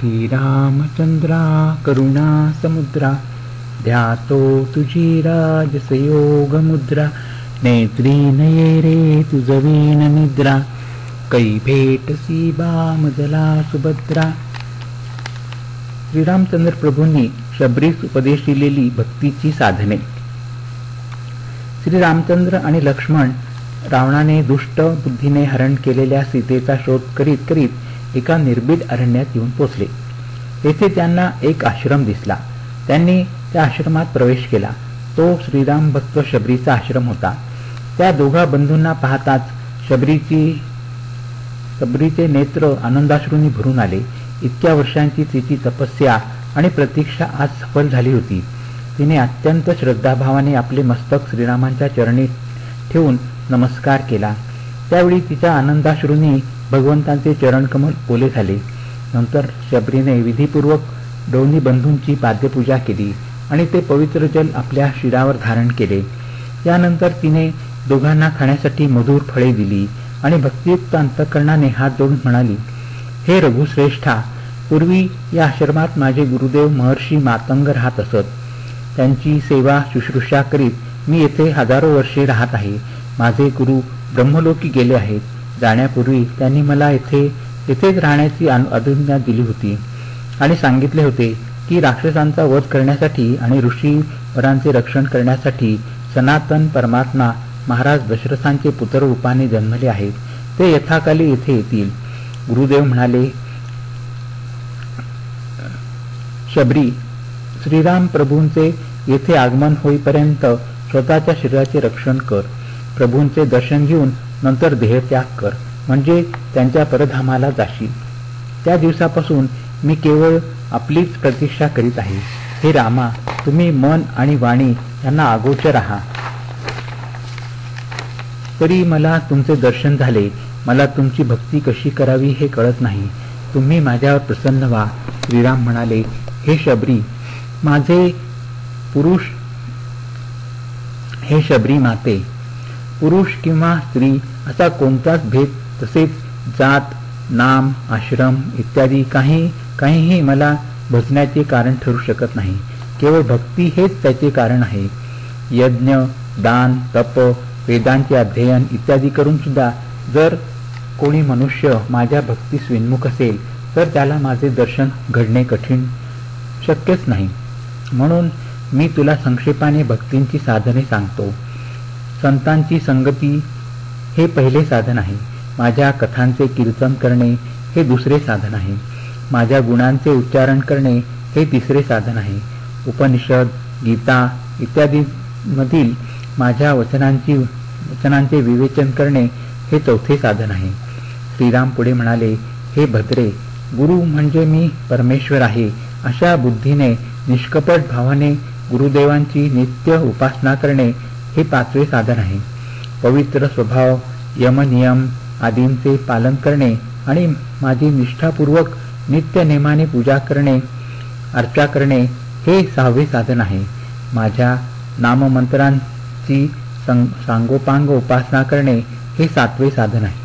श्रीरामचंद्रा करुणा समुद्रा, ध्यातो तुझी राजसयोग मुद्रा, नेत्री नये रे तुझवीन निद्रा, कै भेटसी बामजला सुभद्रा. श्रीरामचंद्र प्रभूंनी शबरीस उपदेश दिलेली भक्तीची साधने. श्रीरामचंद्र आणि लक्ष्मण रावणाने दुष्ट बुद्धीने हरण केलेल्या सीतेचा शोध करीत करीत एका निर्भीड अरण्यात येऊन पोचले. येथे त्यांना एक आश्रम दिसला. त्यांनी त्या आश्रमात प्रवेश केला. तो श्रीराम भक्त शबरीचा आश्रम होता. त्या दोघा बंधूंना पाहताच शबरीचे नेत्र आनंदाश्रूंनी भरून आले. इतक्या वर्षांची तिची तपस्या आणि प्रतीक्षा आज सफल झाली होती. तिने अत्यंत श्रद्धाभावाने आपले मस्तक श्रीरामांच्या चरणी ठेवून नमस्कार केला. त्यावेळी तिच्या आनंदाश्रूंनी भगवंतांचे चरणकमल ओले झाले. नंतर शबरीने विधीपूर्वक दोन्ही बंधूंची पाद्यपूजा केली आणि ते पवित्र जल आपल्या शिरावर धारण केले. यानंतर तिने दोघांना खाण्यासाठी मधुर फळे दिली आणि भक्तियुक्त अंतःकरणाने हात जोडून म्हणाली, हे रघुश्रेष्ठा, पूर्वी या आश्रमात माझे गुरुदेव महर्षी मातंग राहत असत. त्यांची सेवा शुश्रूषा करीत मी येथे हजारो वर्षे राहत आहे. माझे गुरु ब्रह्मलोकी गेले आहेत. जाण्यापूर्वी त्यांनी मला येथेच राहण्याची आज्ञा दिली होती आणि सांगितले होते की राक्षसांचा वध करण्यासाठी आणि ऋषीवरांचे रक्षण करण्यासाठी सनातन परमात्मा महाराज दशरथांचे पुत्र रूपाने जन्मले आहेत. ते यथाकाली येथे येतील. गुरुदेव म्हणाले, शबरी, श्रीराम प्रभूंचे येथे आगमन होईपर्यंत स्वतःच्या शरीराचे रक्षण कर. प्रभूंचे दर्शन घेऊन नंतर देहत्याग कर, म्हणजे त्यांच्या परधामाला जाशील. त्या दिवसापासून मी केवळ आपलीच प्रतीक्षा करीत आहे. हे रामा, तुम्ही मन आणि वाणी यांना अगोचर आहात. तरी मला तुमचे दर्शन झाले. मला तुमची भक्ती कशी करावी हे कळत नाही. तुम्ही माझ्यावर प्रसन्न व्हा. श्रीराम म्हणाले, हे शबरी, माझे पुरुष, हे शबरी माते, पुरुष किंवा स्त्री असा कोणताच भेद, तसेच जात, नाम, आश्रम इत्यादी काहीही मला भजण्याचे कारण ठरू शकत नाही. केवळ भक्ती हेच त्याचे कारण आहे. यज्ञ, दान, तप, वेदांचे अध्ययन इत्यादी करून सुद्धा जर कोणी मनुष्य माझ्या भक्तीस विन्मुख असेल तर त्याला माझे दर्शन घडणे कठीण, शक्यच नाही. म्हणून मी तुला संक्षेपाने भक्तींची साधने सांगतो. संतांची संगती हे पहिले साधन आहे. माझ्या कथांचे कीर्तन करणे हे दुसरे साधन आहे. माझ्या गुणांचे उच्चारण करणे हे तिसरे साधन आहे. उपनिषद, गीता इत्यादी मधील माझ्या वचनांचे विवेचन करणे हे चौथे साधन आहे. श्रीराम पुढे म्हणाले, हे भद्रे, गुरु म्हणजे मी परमेश्वर आहे अशा बुद्धीने निष्कपट भावाने गुरुदेवांची नित्य उपासना करणे हे पाचवे साधन आहे. पवित्र स्वभाव, यमनियम आदींचे पालन करणे आणि माझी निष्ठापूर्वक नित्य नेमाने पूजा करणे, अर्चा करणे हे सहावे साधन आहे. माझ्या नाममंत्रांची सांगोपांग उपासना करणे हे सातवे साधन आहे.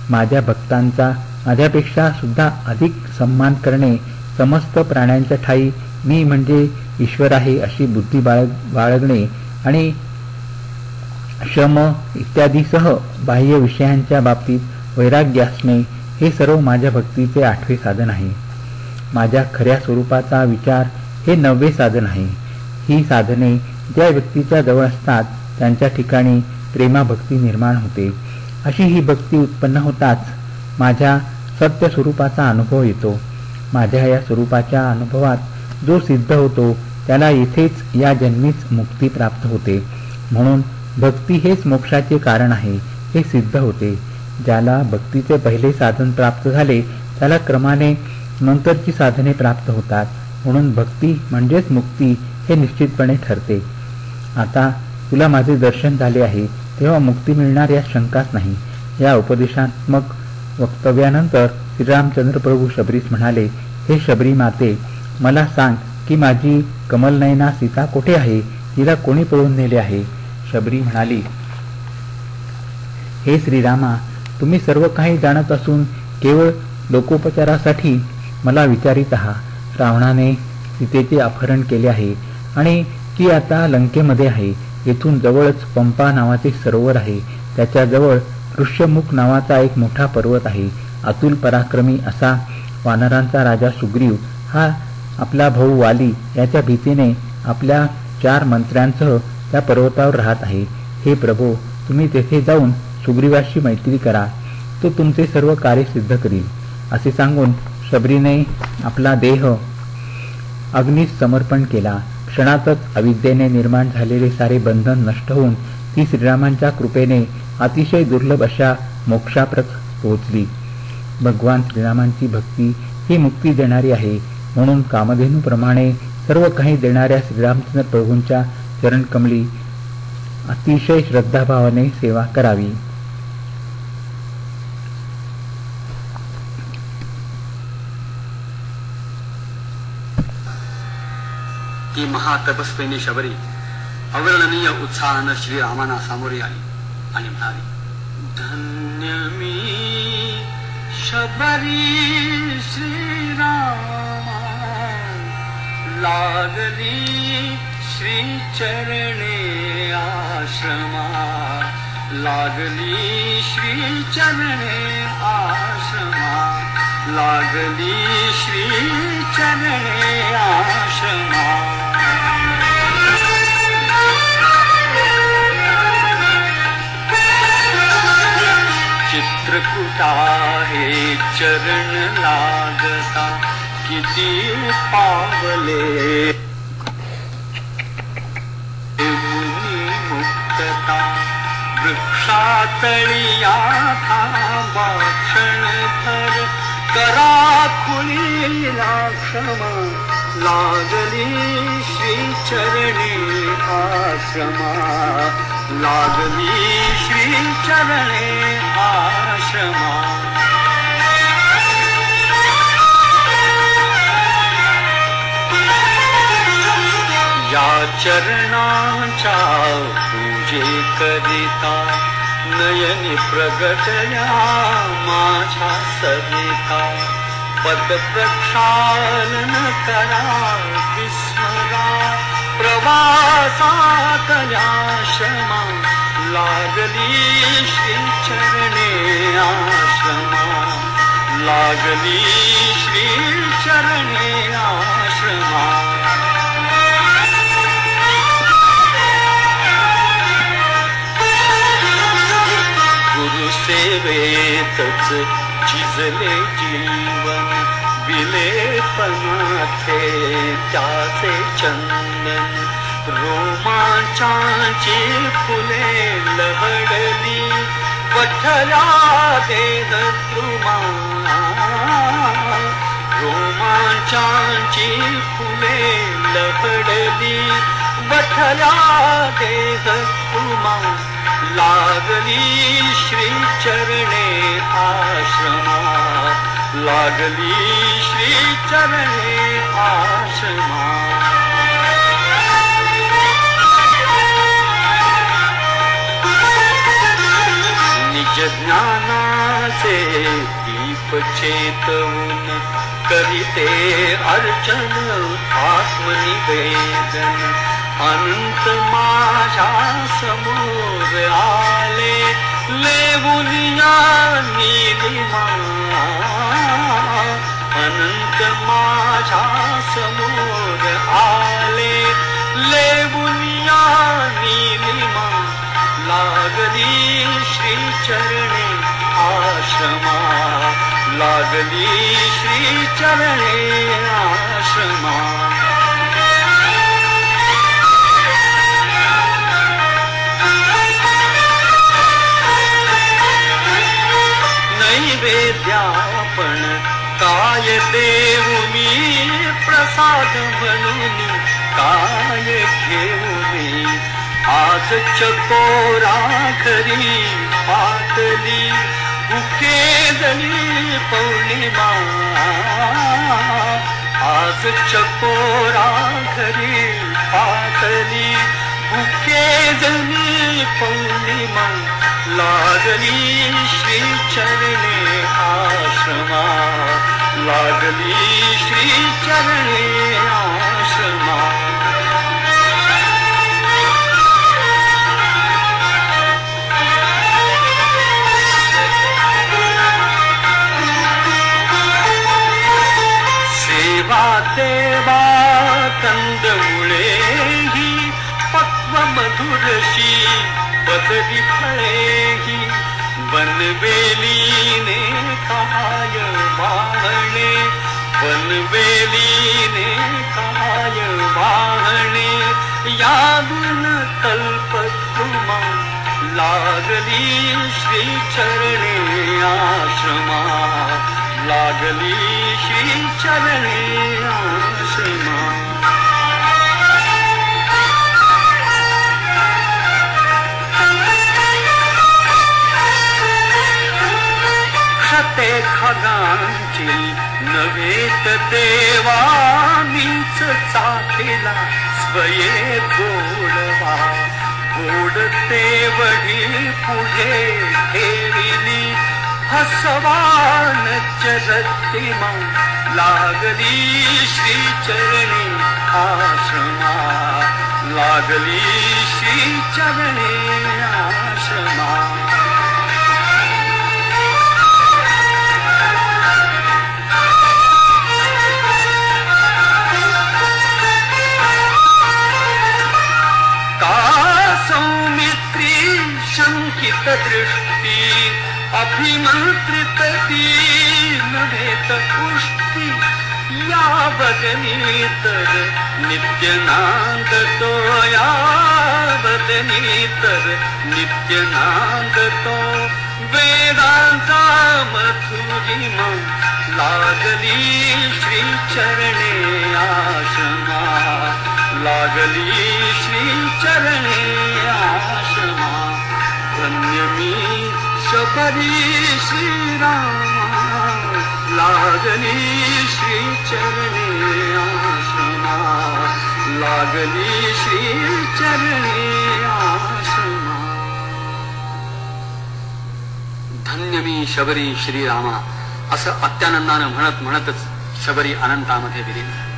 माझ्या भक्तांचा माझ्यापेक्षा सुद्धा अधिक सन्मान करणे, समस्त प्राण्यांच्या ठाई मी म्हणजे ईश्वर आहे अशी बुद्धी बाळगणे आणि शम इत्यादीसह बाह्य विषयांच्या बाबतीत वैराग्य असणे हे सर्व माझ्या भक्तीचे आठवे साधन आहे. माझ्या खऱ्या स्वरूपाचा विचार हे नववे साधन आहे. ही साधने ज्या व्यक्तीच्या जवळ असतात त्यांच्या ठिकाणी प्रेमाभक्ती निर्माण होते. अशी ही भक्ती उत्पन्न होताच माझ्या सत्य स्वरूपाचा अनुभव येतो. माझ्या या स्वरूपाच्या अनुभवात जो सिद्ध होतो त्याला येथेच या जन्मीच मुक्ती प्राप्त होते. म्हणून भक्ती हेच मोक्षाचे कारण आहे हे सिद्ध होते. ज्याला भक्तीचे पहिले साधन प्राप्त झाले त्याला क्रमाने नंतरची साधने प्राप्त होतात. म्हणून भक्ती म्हणजेच मुक्ती हे निश्चितपणे ठरते. आता तुला माझे दर्शन झाले आहे तेव्हा मुक्ती मिळणार यात शंकाच नाही. या उपदेशात्मक वक्तव्यानंतर श्रीरामचंद्र प्रभू शबरीस म्हणाले, हे शबरी माते, मला सांग की माझी कमलनयना सीता कोठे आहे? तिला कोणी पळून नेले आहे? शबरी म्हणाली, हे श्रीरामा, तुम्ही सर्व काही जाणत असून केवळ लोकोपचारासाठी मला विचारित आहात. रावणाने सीतेचे अपहरण केले आहे आणि ती आता लंकेमध्ये आहे. येथून जवळच पंपा नावाचे सरोवर आहे. त्याच्या जवळ ऋष्यमुख नावाचा एक मोठा पर्वत आहे. अतुल पराक्रमी असा वानरांचा राजा सुग्रीव हा आपला भाऊ वाली याच्या भीतीने आपल्या 4 मंत्र्यांसह त्या पर्वतावर राहत आहे. हे प्रभो, तुम्ही तेथे जाऊन सुग्रीवाशी मैत्री करा. तो तुमचे सर्व कार्य सिद्ध करील. असे सांगून शबरीने आपला देह अग्नीस समर्पण केला. क्षणातच अविद्येने निर्माण झालेले सारे बंधन नष्ट होऊन ती श्रीरामांच्या कृपेने अतिशय दुर्लभ अशा मोक्षाप्रत पोहोचली. भगवान श्रीरामांची भक्ती ही मुक्ती देणारी आहे. म्हणून कामधेनूप्रमाणे सर्व काही देणाऱ्या श्रीरामचंद्र प्रभूंच्या चरणकमळी अतिशय श्रद्धाभावाने सेवा करावी. ती महातपस्विनी शबरी अवर्णनीय उत्साहानं श्रीरामांना सामोरी आली आणि म्हणाली, धन्य मी शबरी श्रीरामा, लागली श्री चरणे आश्रमा, लागली श्री चरणे आश्रमा, लागली श्री चरणे आश्रमा. चित्रकूटा हे चरण लागता, किती पावले मुनी मुक्तता, वृक्षातळिया थांबा क्षणभर, करा खुलीला क्षमा, लागली श्री चरणी आश्रमा, लागली श्री चरणे आश्रमा. या चरणांच्या पूजे करिता, नयनी प्रगटल्या माझ्या सरिता, पद प्रक्षालन करा विस्मरा, प्रवासातल्या श्रमा, लागली श्री चरणे आश्रमा, लागली श्री चरणे आश्रमा. गुरुसेवेतच झिजले जीवन, विलेपनाथे त्याचे चंदन, रोमांचाची फुले लहडली, पठला देह द्रुमा, रोमांचाची फुले लहडली, पठला देह द्रुमा, लागली श्री चरणे आश्रमा, लागली श्री चरणे आश्रमा. निज ज्ञानाचे दीप चेतवून, करिते अर्चन आत्मनिवेदन, अनंत माझ्या समोर आले, लेवुनिया नीलिमा, अनंत माझ्या समोर आले, लेवुनिया नीलिमा, लागली श्री चरणे आश्रमा, लागली श्री चरणे आश्रमा. नैवेद्यापण काय देऊ मी, प्रसाद म्हणून काय घेऊ मी, आज चकोरा घरी पातली, उकेजली पौर्णिमा, आज चकोरा घरी पातली, उकेजली पौर्णिमा, लागली श्री चरणे आश्रमा, लागली श्री चरणे आश्रमा. सेवा देवा कंदमुळे ही पक्व मधुरशी बदली फळेही बनवेलीने काय वाहणे. बनवेलीने काय वाहणे यादून कल्पद्रुमा लागली श्री चरणे आश्रमा. लागली श्री चरणे आश्रमा. क्षते खगांची नव्हेत देवा मीच चाटेला स्वये गोडवा. गोड तेवढी पुढे ठेविली हसवान चरतिमा. लागली श्री चरणे आश्रमा. लागली श्री चरणे आश्रमा. का सौमित्री शंकित दृष्टी अभिमंत्रित ती नव्हेत पुष्टी. या बदनीतर नित्य नांदतो. या बदनीतर नित्य नांदतो. वेदांचा मधुरिमा लागली श्री चरणे आश्रमा. लागली श्री चरणे आश्रमा. धन्य मी शबरी श्रीरामा. लागली श्री चरणे आश्रमा. लागली श्री चरणे आश्रमा. धन्य मी शबरी श्रीरामा असं अत्यानंदानं म्हणत म्हणतच शबरी अनंतामध्ये विलीन झाली.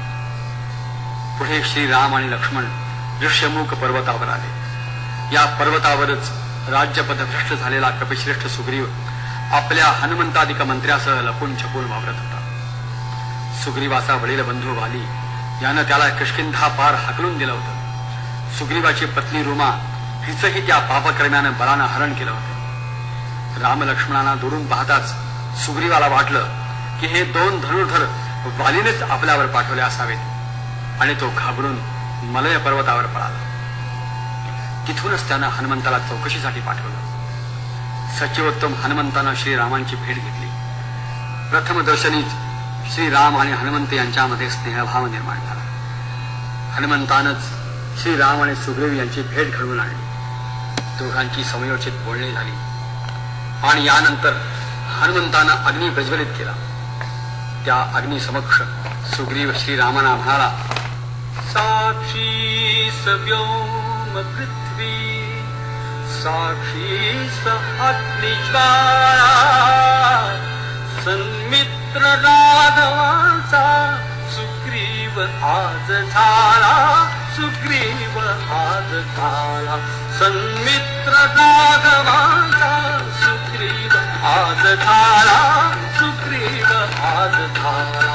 पुढे श्रीराम आणि लक्ष्मण ऋष्यमुख पर्वतावर आले. या पर्वतावरच राज्यपदभ्रष्ट झालेला कपिश्रेष्ठ सुग्रीव आपल्या हनुमंतादिक मंत्र्यासह लपून छपून वावरत होता. सुग्रीवाचा वडील बंधू वाली यानं त्याला किष्किंधा पार हाकलून दिलं होतं. सुग्रीवाची पत्नी रुमा हिचंही त्या पापकर्म्यानं बलानं हरण केलं होतं. राम लक्ष्मणांना दुरून पाहताच सुग्रीवाला वाटलं की हे दोन धनुर्धर वालीनेच आपल्यावर पाठवले असावेत आणि तो घाबरून मलय पर्वतावर पळाला. तिथूनच त्यानं हनुमंताला चौकशीसाठी पाठवलं. सचिवोत्तम हनुमंतानं श्रीरामांची भेट घेतली. प्रथम दर्शनीच श्रीराम आणि हनुमंत यांच्यामध्ये स्नेहभाव निर्माण झाला. हनुमंतानंच श्रीराम आणि सुग्रीव यांची भेट घडवून आणली. दोघांची समयोचित बोलणी झाली आणि यानंतर हनुमंतानं अग्नी प्रज्वलित केला. त्या अग्निसमक्ष सुग्रीव श्रीरामांना म्हणाला, साक्षी सव्योम पृथ्वी साक्षी स अग्निज्वाला सन्मित्र राघवांचा सुग्रीव आज झाला. सुग्रीव आज झाला सन्मित्र राघवांचा सुग्रीव आज झाला. सुग्रीव आज झाला.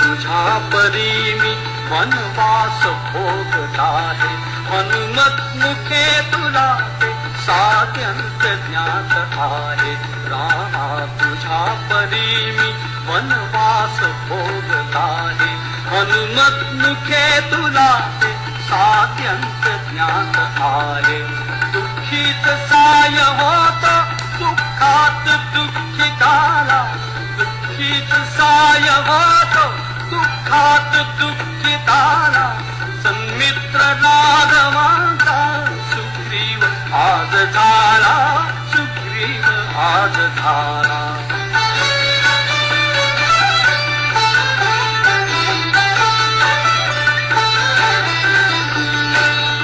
तुझ्या परी मी वनवास भोगत आहे. हनुमत मुखे तुला ते सात्यंत ज्ञात आहे. रामा तुझ्या परी मी वनवास भोगत आहे. हनुमत मुखे तुला ते सात्यंत ज्ञात आहे. दुःखीत साय होत दुःखात दुःखिताला. दुःखीत साय होत दुःखात दुःखिताला. सन्मित्र राघवांचा सुग्रीव आज झाला. सुग्रीव आज झाला.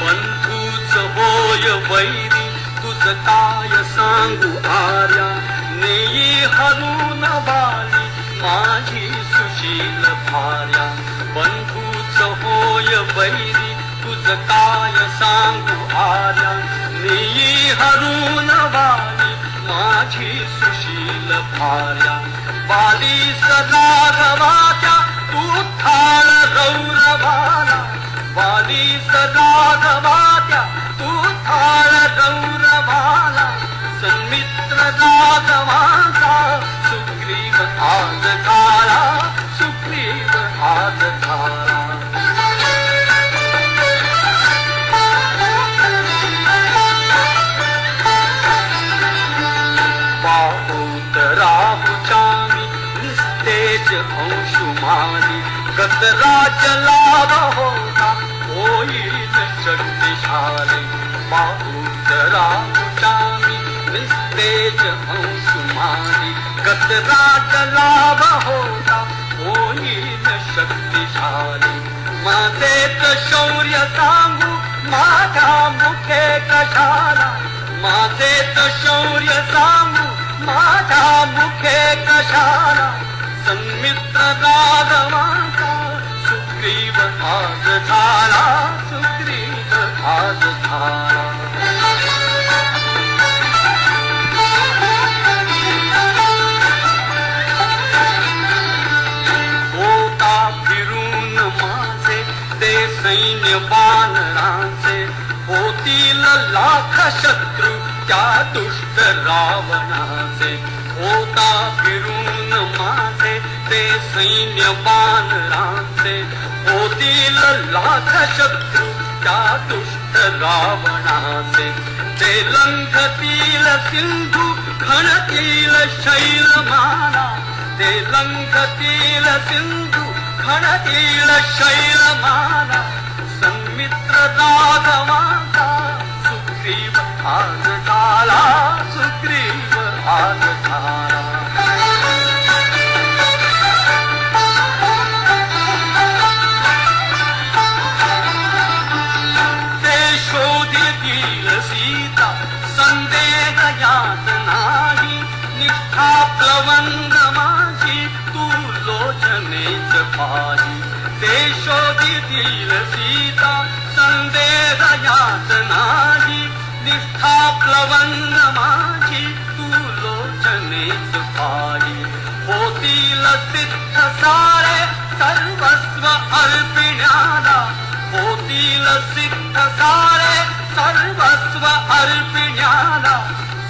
पंथ होय वैरी तुझ काय सांगू आर्या नेई हरून बाली माझी सुशील भार्या बंधूच होय वैरी तुझ काय सांगू आर्या नेई हरून बाली माझी सुशील भार्या बालीस राघवाच्या तू थाळ रौरवाला बालीस राघवाच्या तू थाळ रौरवाला सन्मित्र राघवाचा सुग्रीव आज झाला सुग्रीव आज झाला बाहूत राहुचामी निस्तेज अंशुमानी गत राज लाभ होता होईल शक्तिशाली बाहूत राहुचामी निस्तेज अंशुमानी गत राज लाभ होता होईल शक्तिशाली माझेच शौर्य सांगू माझ्या मुखे कशाला माझेच शौर्य सांगू माझ्या मुखे कशाला सन्मित्र राघवाचा सुग्रीव आज झाला सुग्रीव आज झाला होता फिरून माझे ते सैन्य वानरांचे होतील लाख शत्रू त्या दुष्ट रावणाचे होता फिरून माझे ते सैन्य वानरांचे होतील लाख शत्रू त्या दुष्ट रावणाचे ते लंघतील सिंधू खणतील शैलमाला ते लंघतील सिंधू खणतील शैलमाला सन्मित्र राघवाचा सुग्रीव आज झाला सुग्रीव आज झाला ते शोधतील सीता संदेह यात नाही निष्ठा प्लवंग माझी तू लोचनेच पाही ते शोधतील सीता संदेह यात नाही निष्ठा प्लवंग माझी तू लोचनेच पाही होतील सिद्ध सारे सर्वस्व अर्पिण्याला होतील सिद्ध सारे सर्वस्व अर्पिण्याला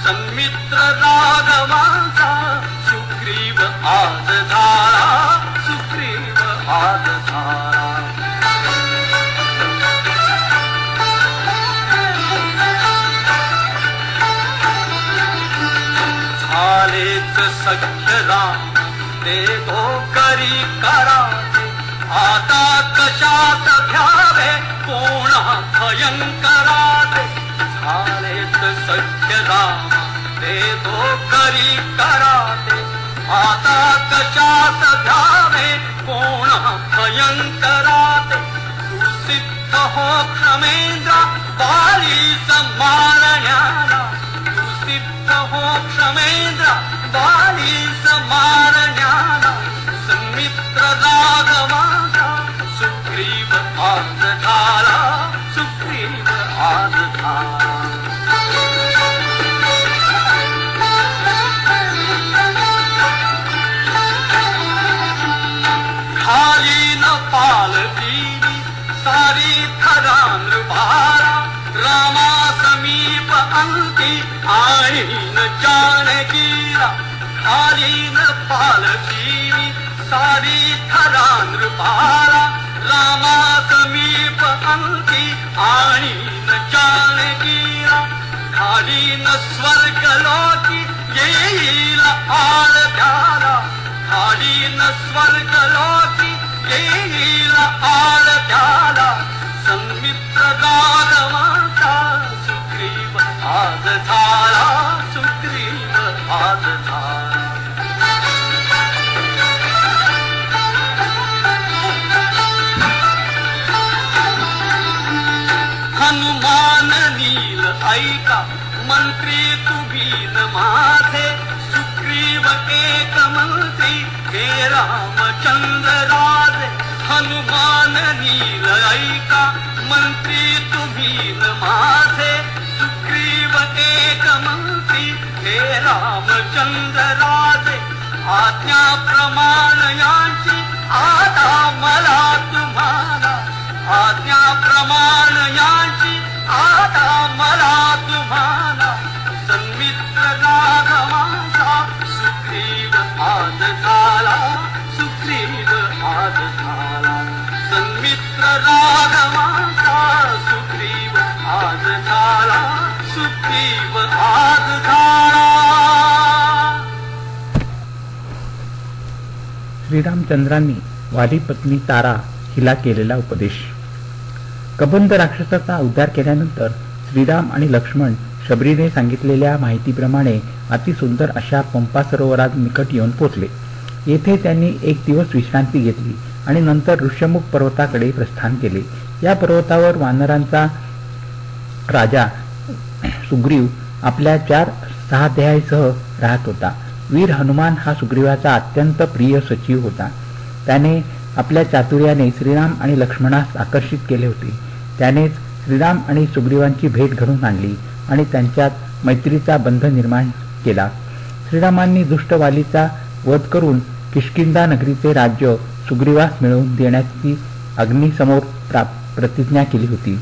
सन्मित्र राघवाचा सुग्रीव आज झाला सुग्रीव आज झाला झालेच सख्य राम ते तो करी करावे आता कशात घ्यावे कोणा भयंकरावे झालेच सख्य राम ते तो करी करावे आता कशात घ्यावे कोणा भयंकरावे तू सिद्ध हो क्षमेंद्र बालीस मारण्याला तू सिद्ध हो क्षमेंद्र बालीस मारण्याला सन्मित्र राघवाचा सुग्रीव आज झाला सुग्रीव आज झाला खाली न पालती सारी थरा नृभारा रामा समीप अंती आणि न जानकीला खाली न पालती सारी थरा नृभारा रामा समीप अंती आणि न जानकीला खाली न स्वर्ग लोकी येईल आळत्याला खाली न स्वर्ग लोकी येईल आळत्याला सन्मित्र राघवाचा सुग्रीव आज झाला सुग्रीव आज झाला हनुमान ऐका मंत्री तुम्ही न माझे सुग्रीव एक मंत्री हे रामचंद्र राजे हनुमान नील ऐका मंत्री तुम्ही न माझे सुग्रीव एक मंत्री हे रामचंद्र राजे आज्ञा प्रमाण यांची आता मला तुम्हाला आज्ञा प्रमाण यांची आता मला तुम्हाला सन्मित्र राघवाचा सुग्रीव आज झाला सुग्रीव आज झाला सन्मित्र राघवाचा सुग्रीव आज झाला सुग्रीव आज झाला. श्रीरामचंद्रांनी वाली पत्नी तारा हिला केलेला उपदेश. कबंध राक्षसाचा उद्धार केल्यानंतर श्रीराम आणि लक्ष्मण शबरीने सांगितलेल्या माहितीप्रमाणे अतिसुंदर अशा पंपा सरोवरात निकट येऊन पोचले. येथे त्यांनी एक दिवस विश्रांती घेतली आणि नंतर ऋष्यमुख पर्वताकडे प्रस्थान केले. या पर्वतावर वानरांचा राजा सुग्रीव आपल्या 4-6 देहासह राहत होता. वीर हनुमान हा सुग्रीवाचा अत्यंत प्रिय सचिव होता. त्याने आपल्या चातुर्याने श्रीराम आणि लक्ष्मणास आकर्षित केले होते. त्यानेच श्रीराम आणि सुग्रीवांची भेट घडवून आणली आणि त्यांच्यात मैत्रीचा बंध निर्माण केला. श्रीरामांनी दुष्ट वालीचा वध करून किष्किंधा नगरीचे राज्य सुग्रीवास मिळवून देण्याची अग्नीसमोर प्रतिज्ञा केली होती.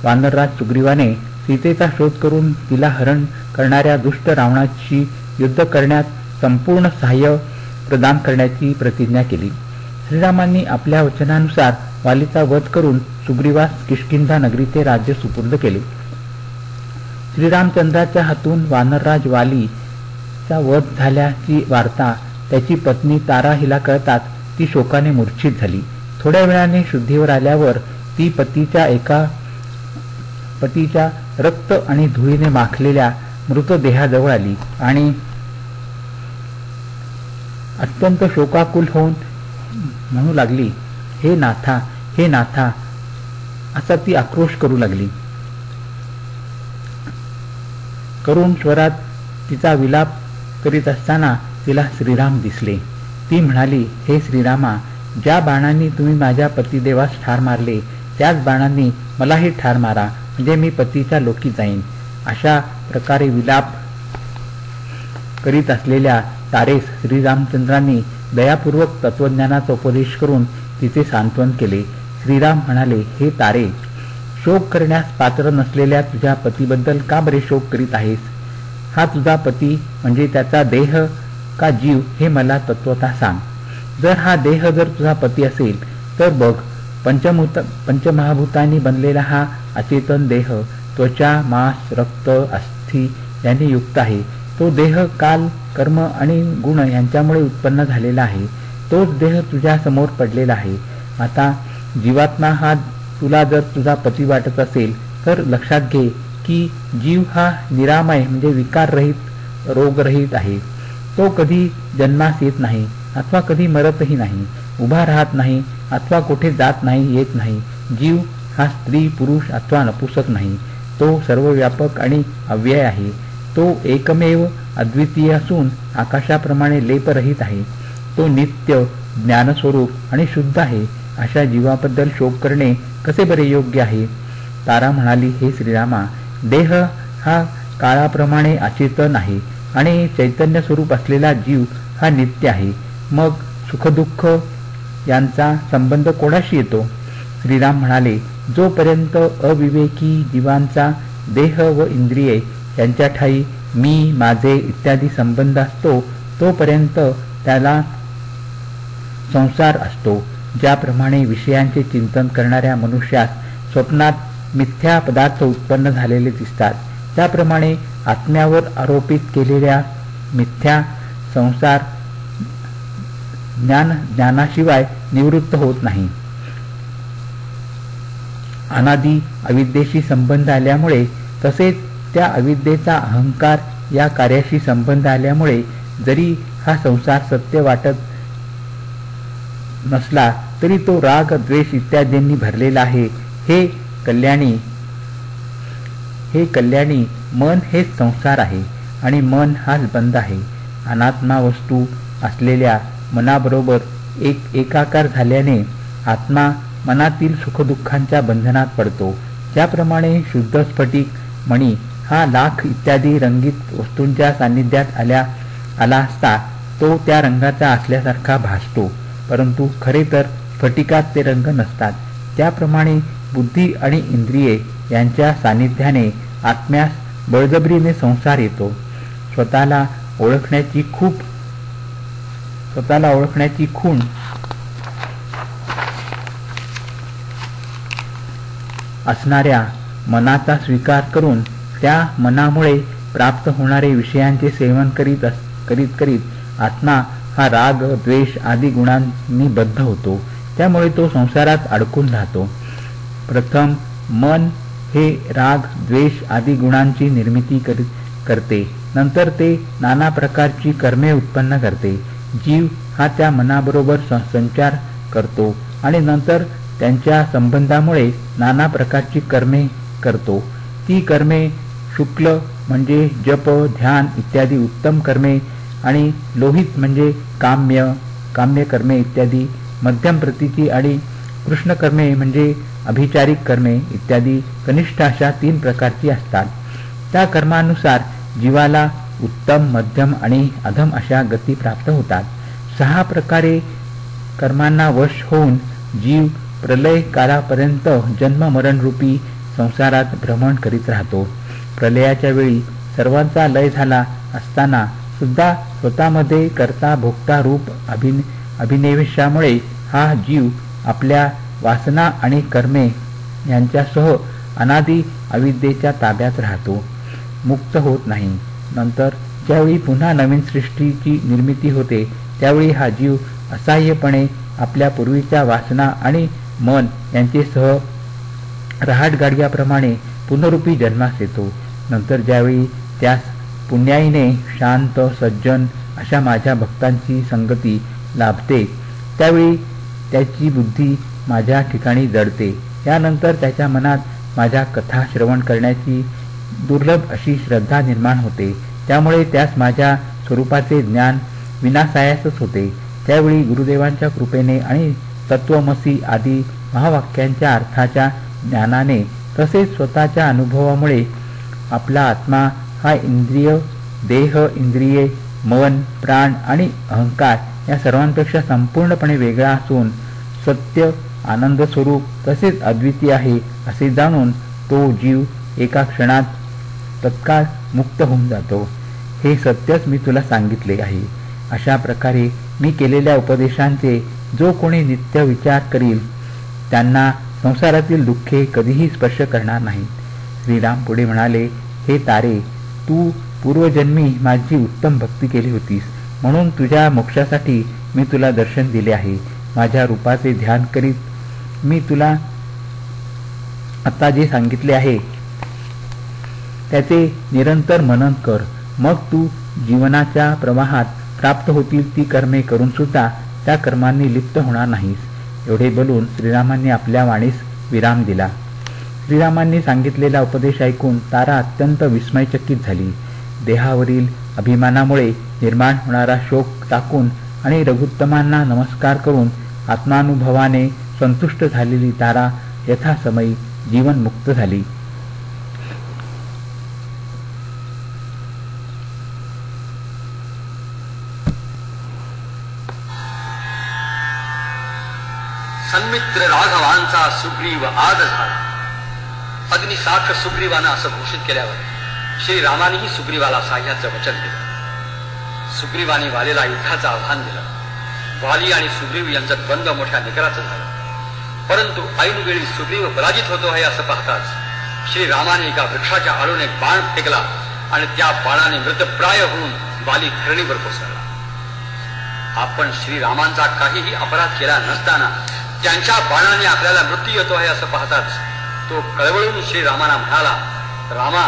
वानरराज सुग्रीवाने सीतेचा शोध करून तिला हरण करणाऱ्या दुष्ट रावणाशी युद्ध करण्यात संपूर्ण सहाय्य प्रदान करण्याची प्रतिज्ञा केली. श्रीरामांनी आपल्या वचनानुसार वालीचा वध करून सुग्रीवास किष्किंधा नगरीचे राज्य सुपूर्द केले. श्रीरामचंद्राच्या हातून वानरराज वालीचा वध झाल्याची वार्ता त्याची पत्नी तारा हिला कळताच ती शोकाने मूर्छित झाली. थोड्या वेळाने शुद्धीवर आल्यावर ती पतीच्या रक्त आणि धुळीने माखलेल्या मृतदेहाजवळ आली आणि अत्यंत शोकाकुल होऊन म्हणू लागली, हे नाथा, हे नाथा, असा ती आक्रोश करू लागली. करुण स्वरात तिचा विलाप करीत असताना तिला श्रीराम दिसले. ती म्हणाली, हे श्रीरामा, ज्या बाणांनी तुम्ही माझ्या पतिदेवास ठार मारले त्याच बाणांनी मलाही ठार मारा, म्हणजे मी पतीच्या लोकी जाईन. अशा प्रकारे विलाप करीत असलेल्या तारेस श्रीरामचंद्रांनी दयापूर्वक तत्वज्ञानाचा उपदेश करून तिचे सांत्वन केले. श्रीराम म्हणाले, हे तारे, शोक करण्यास पात्र नसलेल्या तुझ्या पतीबद्दल का बरे शोक करीत आहेस? हा तुझा पती म्हणजे त्याचा देह का जीव हे मला तत्वतः सांग. जर हा देह जर तुझा पती असेल तर बघ, पंचमहाभूतांनी बनलेला हा अचेतन देह त्वचा, मांस, रक्त, अस्थि यांनी युक्त आहे. तो देह काल, कर्म आणि गुण यांच्यामुळे उत्पन्न झालेला आहे. तोच देह तुझ्या समोर पडलेला आहे. आता जीवात्मा हा तुला जर तुझा पती वाटत असेल तर लक्षात घे की जीव हा निरामय म्हणजे विकाररहित, रोगरहित आहे. तो कधी जन्मास येत नाही अथवा कधी मरतही नाही, उभा राहत नाही अथवा कुठे जात नाही, येत नाही. जीव हा स्त्री, पुरुष अथवा नपुसक नाही. तो सर्वव्यापक आणि अव्यय आहे. तो एकमेव अद्वितीय असून आकाशाप्रमाणे लेपरहित आहे. तो नित्य, ज्ञानस्वरूप आणि शुद्ध आहे. अशा जीवाबद्दल शोक करणे कसे बरे योग्य आहे? तारा म्हणाली, हे श्रीरामा, देह हा काळाप्रमाणे अचेतन आहे आणि चैतन्य स्वरूप असलेला जीव हा नित्य आहे. मग सुखदुःख यांचा संबंध कोणाशी येतो? श्रीराम म्हणाले, जोपर्यंत अविवेकी जीवांचा देह व इंद्रिये यांच्या ठायी मी, माझे इत्यादी संबंध असतो तोपर्यंत त्याला संसार असतो. ज्याप्रमाणे विषयांचे चिंतन करणाऱ्या मनुष्यास स्वप्नात मिथ्या पदार्थ उत्पन्न झालेले दिसतात, त्याप्रमाणे आत्म्यावर आरोपित केलेल्या मिथ्या संसार ज्ञानाशिवाय निवृत्त होत नाही. अनादि अविद्येशी संबंध आल्यामुळे तसेच त्या अविद्येचा अहंकार या कार्याशी संबंध आल्यामुळे जरी हा संसार सत्य वाटत नसला तरी तो राग, द्वेष इत्यादींनी भरलेला आहे. हे कल्याणी, हे कल्याणी, मन हेच संसार आहे आणि मन हाच बंध आहे. अनात्मा वस्तू असलेल्या मनाबरोबर एकाकार झाल्याने आत्मा मनातील सुखदुःखांच्या बंधनात पडतो. ज्याप्रमाणे शुद्ध स्फटिक मणी हा लाख इत्यादी रंगीत वस्तूंच्या सान्निध्यात आला असता तो त्या रंगाचा असल्यासारखा भासतो, परंतु खरे तर स्फटिकात ते रंग नसतात. त्याप्रमाणे बुद्धी आणि इंद्रिये यांच्या सान्निध्याने आत्म्यास बळजबरीने संसार येतो. स्वतःला ओळखण्याची खूण असणाऱ्या मनाचा स्वीकार करून त्या मनामुळे प्राप्त होणारे विषयांचे सेवन करीत करीत आत्मा हा राग द्वेष आदी गुणांनी बद्ध होतो. त्यामुळे तो संसारात अडकून राहतो. प्रथम मन हे राग द्वेष आदी गुणांची निर्मिती करते. नंतर ते नाना प्रकारची कर्मे उत्पन्न करते. जीव हा त्या मनाबरोबर संचार करतो आणि नंतर त्यांच्या संबंधामुळे नाना प्रकारची कर्मे करतो. ती कर्मे शुक्ल म्हणजे जप ध्यान इत्यादी उत्तम कर्मे आणि लोहित म्हणजे काम्य कर्मे इत्यादी मध्यम प्रतीची आणि कृष्ण कर्मे म्हणजे अभिचारिक कर्मे इत्यादी कनिष्ठ अशा 3 प्रकारची असतात. त्या कर्मानुसार जीवाला उत्तम मध्यम आणि अधम अशा गती प्राप्त होतात. 6 प्रकारे कर्मांना वश होऊन जीव प्रलय कालापर्यंत जन्म मरण रूपी संसारात भ्रमण करीत राहतो. प्रलयाच्या वेळी सर्वांचा लय झाला असताना सुद्धा स्वतःमध्ये कर्ता भोक्ता रूप अभिनिवेशामुळे हा जीव आपल्या वासना आणि कर्मे यांच्यासह अनादि अविद्येच्या ताब्यात राहतो, मुक्त होत नाही. नंतर ज्यावेळी पुन्हा नवीन सृष्टीची निर्मिती होते त्यावेळी हा जीव असहाय्यपणे आपल्या पूर्वीच्या वासना आणि मन यांचेसह रहाटगाडग्याप्रमाणे पुनरुपी जन्मास येतो. नंतर ज्यावेळी त्यास पुण्याईने शांत सज्जन अशा माझ्या भक्तांची संगती लाभते त्यावेळी त्याची बुद्धी माझ्या ठिकाणी जडते. यानंतर त्याच्या मनात माझ्या कथा श्रवण करण्याची दुर्लभ अशी श्रद्धा निर्माण होते. त्यामुळे त्यास माझ्या स्वरूपाचे ज्ञान विनासायासच होते. त्यावेळी गुरुदेवांच्या कृपेने आणि तत्वमसी आदी महावाक्यांच्या अर्थाच्या ज्ञानाने तसेच स्वतःच्या अनुभवामुळे आपला आत्मा हा देह इंद्रिये मन प्राण आणि अहंकार या सर्वांपेक्षा संपूर्णपणे वेगळा असून सत्य आनंद स्वरूप तसेच अद्वितीय आहे असे जाणून तो जीव एका क्षणात तत्काळ मुक्त होऊन जातो. हे सत्यच मी तुला सांगितले आहे. अशा प्रकारे मी केलेल्या उपदेशांचे जो कोणी नित्य विचार करील त्यांना संसारातील दुःखे कधीही स्पर्श करणार नाहीत. श्रीराम पुढे म्हणाले, हे तारे, तू पूर्वजन्मी माझी उत्तम भक्ती केली होतीस म्हणून तुझ्या मोक्षासाठी मी तुला दर्शन दिले आहे. माझ्या रूपाचे ध्यान करीत मी तुला आता जे सांगितले आहे त्याचे निरंतर मनन कर. मग तू जीवनाच्या प्रवाहात प्राप्त होतील ती कर्मे करून सुद्धा त्या कर्मांनी लिप्त होणार नाहीस. एवढे बोलून श्रीरामांनी आपल्या वाणीस विराम दिला. श्रीरामांनी सांगितलेला उपदेश ऐकून तारा अत्यंत विस्मयचकित झाली. देहावरील अभिमानामुळे निर्माण होणारा शोक टाकून आणि रघुत्तमांना नमस्कार करून आत्मानुभवाने संतुष्ट झालेली तारा यथासमयी जीवनमुक्त झाली. सन्मित्र राघवांचा सुग्रीव आद झाला. अग्निसाक्ष सुग्रीवानं असं घोषित केल्यावर श्रीरामानेही सुग्रीवाला साह्याचं वचन दिलं. सुग्रीवाने वालीला युद्धाचं आव्हान दिलं. वाली आणि सुग्रीव यांचं द्वंद्व मोठ्या निकराचं झालं. परंतु ऐनवेळी सुग्रीव पराजित होतो आहे असं पाहताच श्रीरामाने एका वृक्षाच्या आडून एक बाण फेकला आणि त्या बाणाने मृतप्राय होऊन वाली धरणीवर कोसळला. आपण श्रीरामांचा काहीही अपराध केला नसताना त्यांच्या बाणाने आपल्याला मृत्यू येतो आहे असं पाहताच तो कळवळून श्रीरामाना म्हणाला, रामा,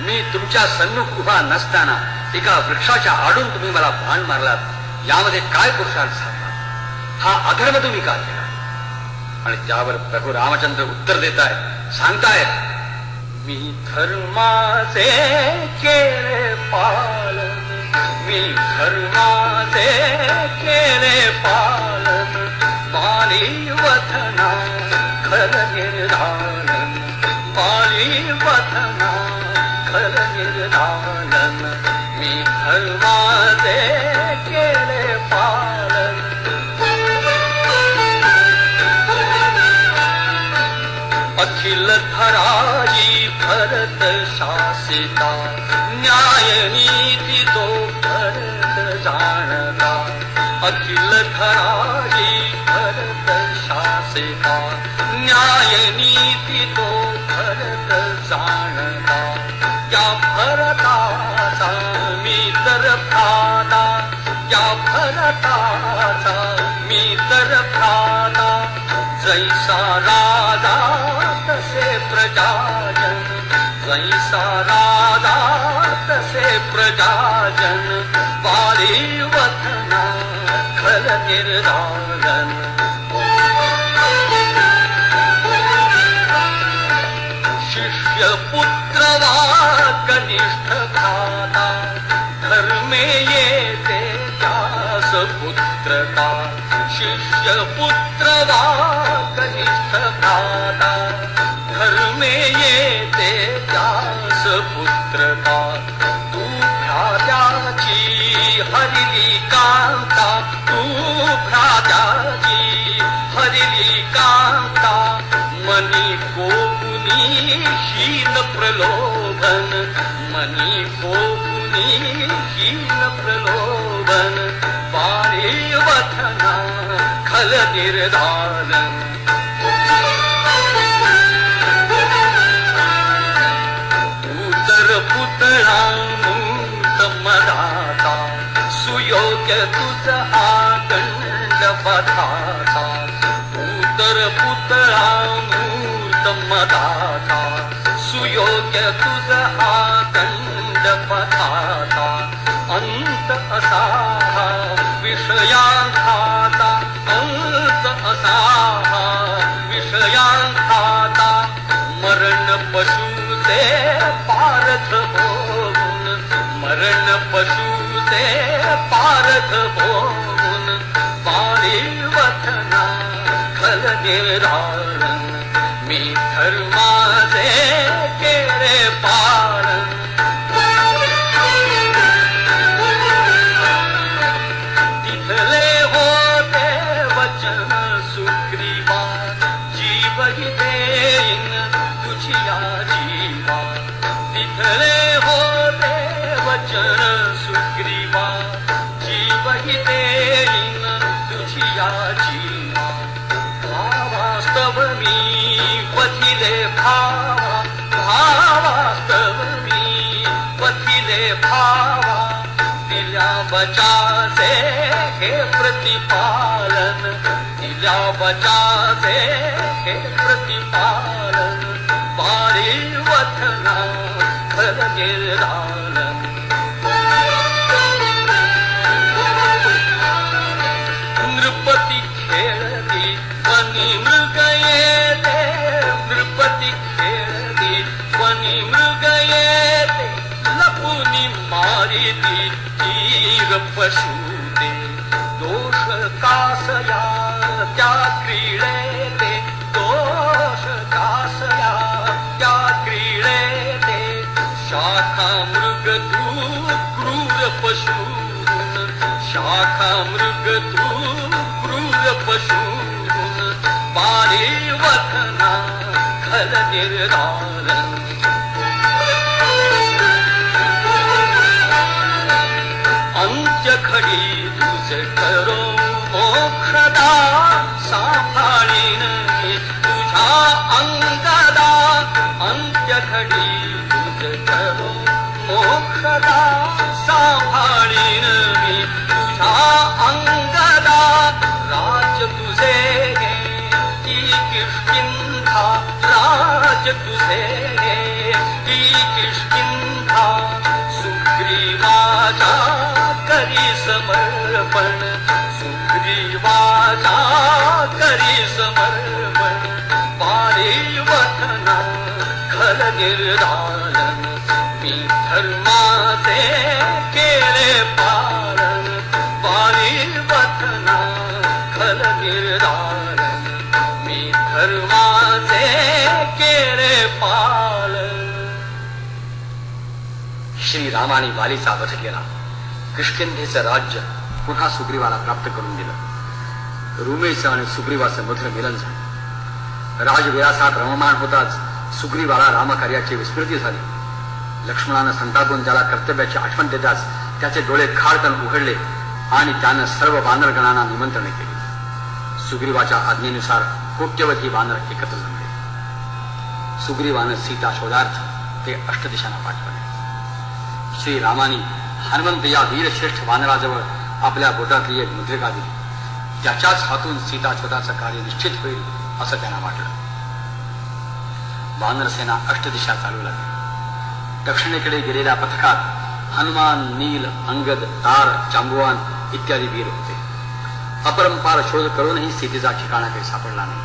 मी तुमच्या सन्मुख उभा नसताना एका वृक्षाच्या आडून तुम्ही मला बाण मारलात, यामध्ये काय पुरुषार्थ साधला? हा अधर्म तुम्ही का केला? आणि त्यावर प्रभू रामचंद्र उत्तर देतायत, सांगतायत, मी धर्माचे केले पालन, मी धर्माचे केले पालन, बाली वथना खल निर्धालन, बाली वथना खल निर्धालन, मी धर्माचे केले पालन. अखिल धराई भरत शासिता, न्याय नीती तो भरत जाणता. अखिल धराई भरत शासिता, न्याय नीती तो भरत जाणता. या भरताचा मी तर भ्राता, या भरताचा मी तर भ्राता. जैसा राजा तसे प्रजाजन, जैसा राजा तसे प्रजाजन, बाली वथना खल निर्धालन. शिष्य पुत्र वा कनिष्ठ भ्राता, धर्मे येते त्यास पुत्रता. शिष्य पुत्र वा कनिष्ठ भ्राता, धर्मे येते त्यास पुत्रता. तू भ्रात्याची हरिली कांता, तू भ्रात्याची हरिली कांता. मनी कोपुनी हीन प्रलोभन, मनी कोपुनी हीन प्रलोभन, बाली वथना खल निर्धालन. पुत्र पुतळा मूर्त मदाता, सुयोग्य तुझा दंड बधाता. पुत्र पुतळा मूर्त मदाता, सुयोग्य तुझा दंड बधाता. अंत असा विषयांखाता, अंत असा विषयांखाता. मरण पशुते पारथ होऊन, मरण पशुते पारथ होऊन, बाली वथना खल निर्धारण. मी धर्माचे केले पालन. तिथले होते वचन सुग्रीवा, जीव हि देईन तुझिया जीवा. तिथले होते वचन सुग्रीवा, जीव हि देईन तुझिया जीवा. भावास्तव मी पथिले भावा, भावास्तव मी पथिले भावा. दिल्या वचाचे हे प्रतिपालन, दिल्या वचाचे हे प्रतिपालन. बाली वथना खल निर्धालन. नृपती खेळती वनी मृग येते, नृपती खेळती वनी मृग येते. लपुनी मारिती तीर पशुते, दोष कासया त्या क्रीडेते, दोष कासया त्या क्रीडेते. शाखा मृग तू क्रूर पशून, शाखा मृग तू क्रूर पशून, बाली वथना खल निर्धारण. अंत्य घडी तुझे करो मोक्षदा, सांभाळीन मी तुझा अंगदा. अंत्य घडी तुझे करो मोक्षदा, सांभाळीन मी तुझा अंगदा. राज तुझे हे की किष्किंधा, राज तुझे हे की किष्किंधा. सुग्रीवाचा करी समर्पण, सुग्रीवाचा करी समर्पण. बाली वथना खल गिरधारण मी धर्माचे केले पालन वाणी वथना खल गिरधारण मी धर्माचे केले पालन. श्रीरामाने वालीचा वध केला. किष्किंधेचं राज्य पुन्हा सुग्रीवाला प्राप्त करून दिलं. रुमेचं आणि सुग्रीवाचं मधुर मिलन झालं. राजविलासात रममाण होताच सुग्रीवाला रामकार्याची विस्मृती झाली. लक्ष्मणानं संतापून त्याला कर्तव्याची आठवण देताच त्याचे डोळे खाडकन उघडले आणि त्यानं सर्व वानरगणांना निमंत्रणे केली. सुग्रीवाच्या आज्ञेनुसार कोट्यवधी वानर एकत्र जमले. सुग्रीवानं सीता शोधार्थ ते अष्टदिशांना पाठवले. श्रीरामानी हनुमंत या वीरश्रेष्ठ वानराजवळ आपल्या बोटातली एक मुद्रिका दिली. त्याच्याच हातून सीता शोधाचं कार्य निश्चित होईल असं त्यांना वाटलं. वानरसेना अष्टदिशा चालू लागली. दक्षिणेकडे गेलेल्या पथकात हनुमान, नील, अंगद, तार, जांबुवान इत्यादी वीर होते. अपरंपार शोध करूनही सीतेचा ठिकाणा काही सापडला नाही.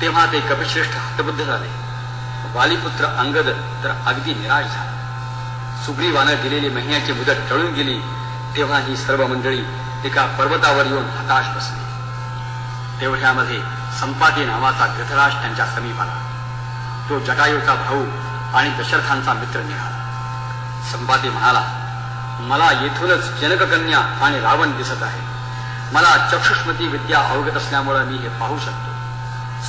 तेव्हा ते कपिश्रेष्ठ हतबुद्ध झाले. वालीपुत्र अंगद तर अगदी निराश झाला. सुग्रीवानं दिलेली महिन्याची मुदत टळून गेली. तेव्हा ही सर्व मंडळी एका पर्वतावर येऊन हताश बसली. तेवढ्यामध्ये संपाती नावाचा गधराज त्यांच्या समीप आला. तो जटायूचा भाऊ आणि दशरथांचा मित्र निघाला. संपाती म्हणाला, मला येथूनच जनककन्या आणि रावण दिसत आहे. मला चक्षुष्मती विद्या अवगत असल्यामुळे मी हे पाहू शकतो.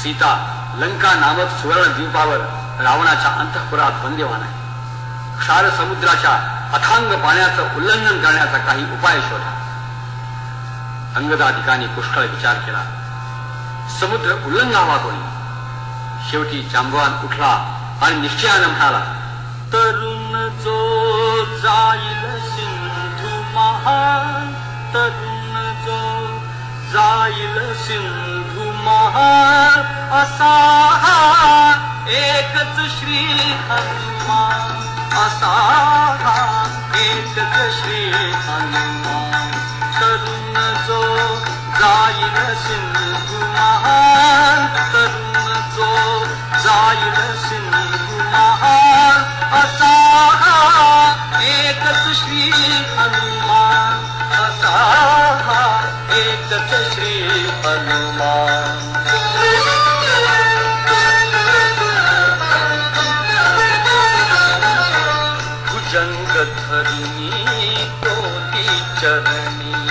सीता लंका नामक सुवर्ण द्वीपावर रावणाच्या अंतःपुरात बंदीवान आहे. क्षार समुद्राच्या अथांग पाण्याचं उल्लंघन करण्याचा काही उपाय शोधा. अंगदाधिकांनी पुष्कळ विचार केला. समुद्र उल्लंघावा कोणी? शेवटी जांबवान उठला आणि निश्चयानं म्हणाला, तरुण जो जाईल सिंधू महान, तरुण जो जाईल सिंधू महान, असा हा एकच श्री हनुमान, असा हा एकच श्री हनुमान. तरुण जो जाईल सिंधू महान, तरुण जो जाईल सिंधू महान, असा हा एकच श्री हनुमान, असा हा एकच श्री हनुमान. भुजंग धरुनी तोती चरणी,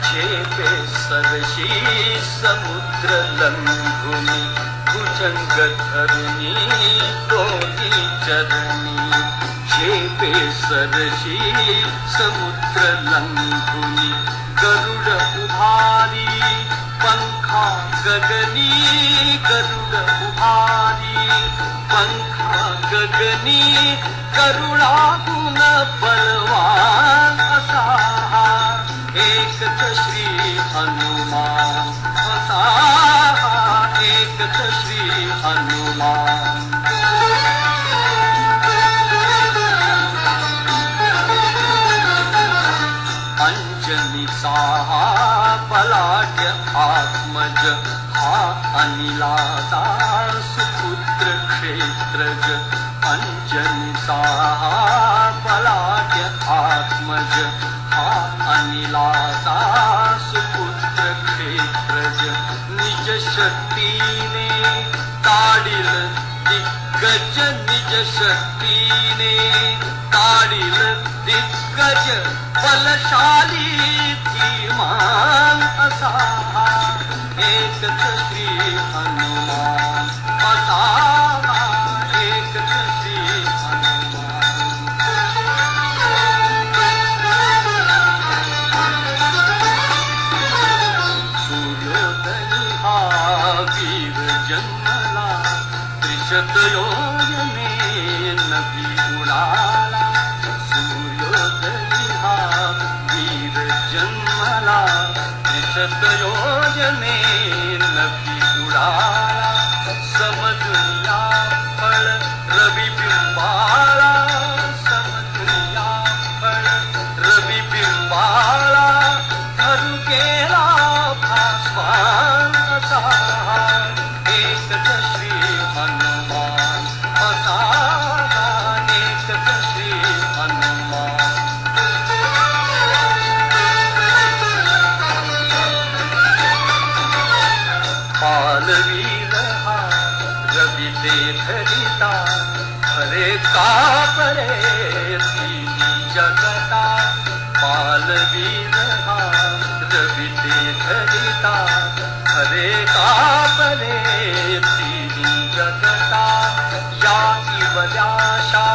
झेपे सरशी समुद्र लंघुनी. भुजंग धरुनी तोती चरणी, झेपे सरशी समुद्र लंघुनी. गरुड उभारी पंखा गगनी, गरुड उभारी पंखा गगनी. करुणागुण बलवान, असा हा एकच श्री हनुमान, असा हा एकच श्री हनुमान. अंजनीचा हा बलाढ्य आत्मज, हा अनिलाचा सुपुत्र क्षेत्रज. अंजनीचा हा बलाढ्य आत्मज, हा अनिलाचा सुपुत्र क्षेत्रज. निज शक्तीने ताडिल दिग्गज, निज शक्तीने ताडिल दिग्गज. बलशाली धीमान, असा हा एकच श्री हनुमान, असा हा एकच श्री हनुमान. सूर्योदयी हा वीर जन्मला, त्रिशत योजने नभी उडाला. सूर्योदयी हा वीर जन्मला, त्रिशत योजने नभी उडाला. समदुनिया फळ रवी बिंबाळा, समदुनिया फळ रवी बिंबाळा. धरू गेला भास्वान, असा एकच श्री हनुमान, असा परे तिनी जगता पालवीन हा रविते धरिता खरे का परे तिनी जगता या इवल्याशा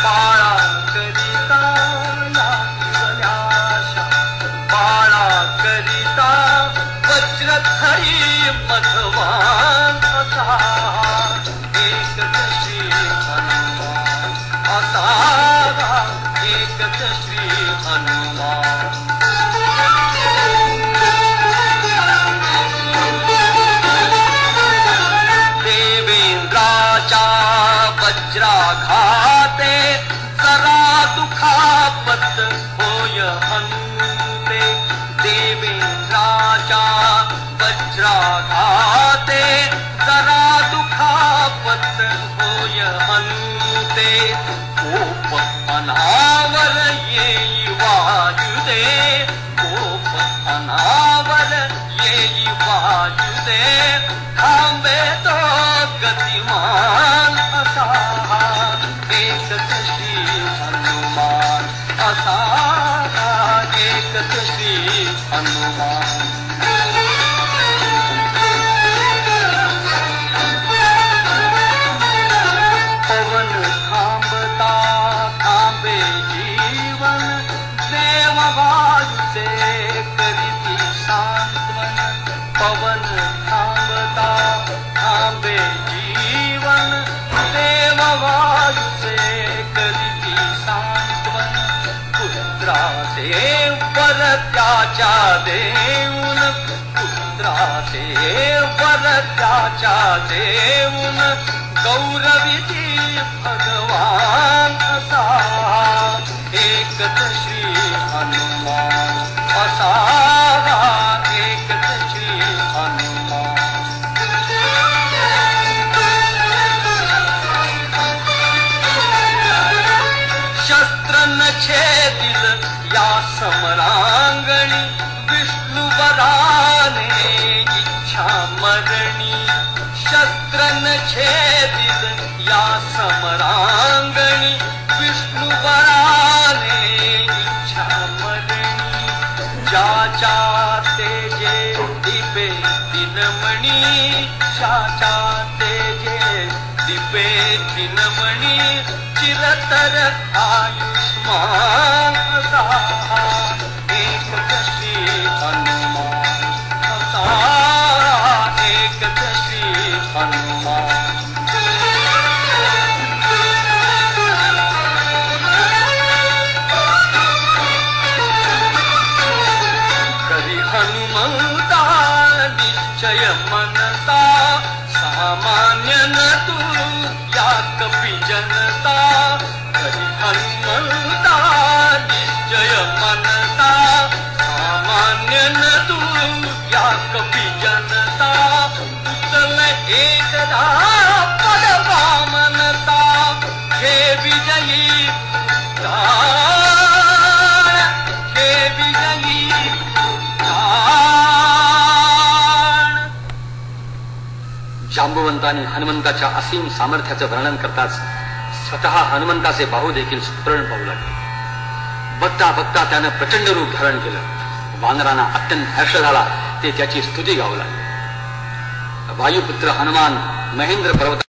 बाळा करिता या इवल्याशा बाळा करिता वज्रधरी मधवान असा एकच श्री हनुमान असा एकच श्री हनुमान देवेंद्राच्या वज्राघाते करा दुखापत होय हनुते देवेंद्राच्या वज्राघाते करा दुखापत होय हनुते कोप अनावर येई वायुदे कोप अनावर येई वायुदे थांबे तो गतिमान असा एकच श्री हनुमान असा एकच श्री हनुमान पवन थांबता थांबे जीवन देव वायुचे करीती सांत्वन पवन थांबता थांबे जीवन देव वायुचे करीती सांत्वन पुत्राचे वर त्याच्या देऊन पुत्राचे वर त्याच्या देऊन गौरविती भगवान असा एकच श्री हनुमान असा एकच श्री हनुमान शस्त्र न छेदिल या समरांगणी विष्णुवराने इच्छा मरणी शस्त्र न छेदिल या समरांगणी विष्णुवराने इच्छा मरणी ज्याच्या तेजे दिपे दिनमणी ज्याच्या तेजे दिपे दिनमणी चिरतर आयुष्मान असा एकच श्री हनुमान असा एकच श्री हनुमान करी हनुमंता निश्चय मनता सामान्य न तू या कपी जनता करी हनुमंता निश्चय मनता सामान्य न तू या कपी जनता उचल एकदा पडवा मनता हे विजयी प्राण हे विजयी प्राण जांबुवंतांनी हनुमंताच्या असीम सामर्थ्याचं वर्णन करताच स्वतः हनुमंताचे बाहू देखील स्फुरण पाहू लागले बघता बघता त्यानं प्रचंड रूप धारण केलं वानरांना अत्यंत हर्ष झाला ते त्याची स्तुती गाऊ लागले वायुपुत्र हनुमान महेंद्र पर्वत